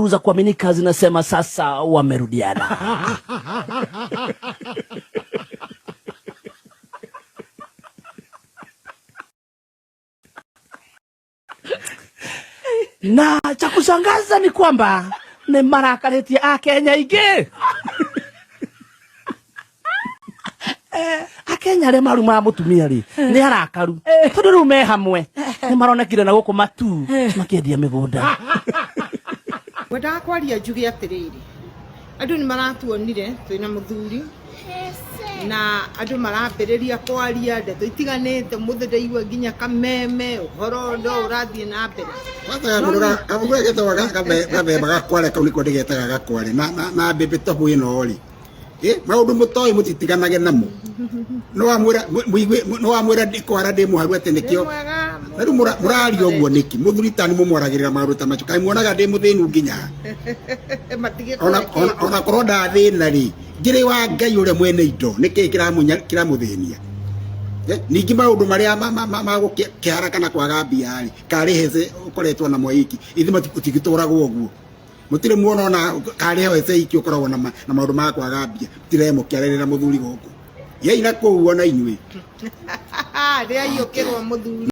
duru za kuaminika zinasema sasa wamerudiana. Na cha kushangaza ni kwamba ni marakaletia Akenya ingi. Akenya le maru ma mutumia ri ni arakaru tondu riu me hamwe ni maronekire na guku matu makiendia migunda. Wenda kwaria njuge atiriri andu ni maratuonire twina muthuri na andu marambiriria kwaria ndeto itiganite muthe ndaigua nginya kameme uhoro ndo urathie na mbere wata ngurura amugure getaga kameme gakware kau niko ndigetaga gakware na mbembe tobu ino ri maundu mutoi mutitiganage namo no amwira ndikwara ndi muharu ati nikio riu murari oguo niki muthuri tani mumwaragirira maundu ta macio kai muonaga ndi muthinu nginya ona korwo ndathina ri ngiri wa Ngai uria mwene indo niki kiramuthinia ningi maundu maria magukihara kana kwaga mbia ri kari heze ukoretwo na mwaiki ithi matigituragwo uguo mutire muona ona kari heze iki ukoragwo na maundu ma kwaga mbia tiremo kiarerera muthuri guku ye ina kuuona inyui ria iyo kirwa muthuri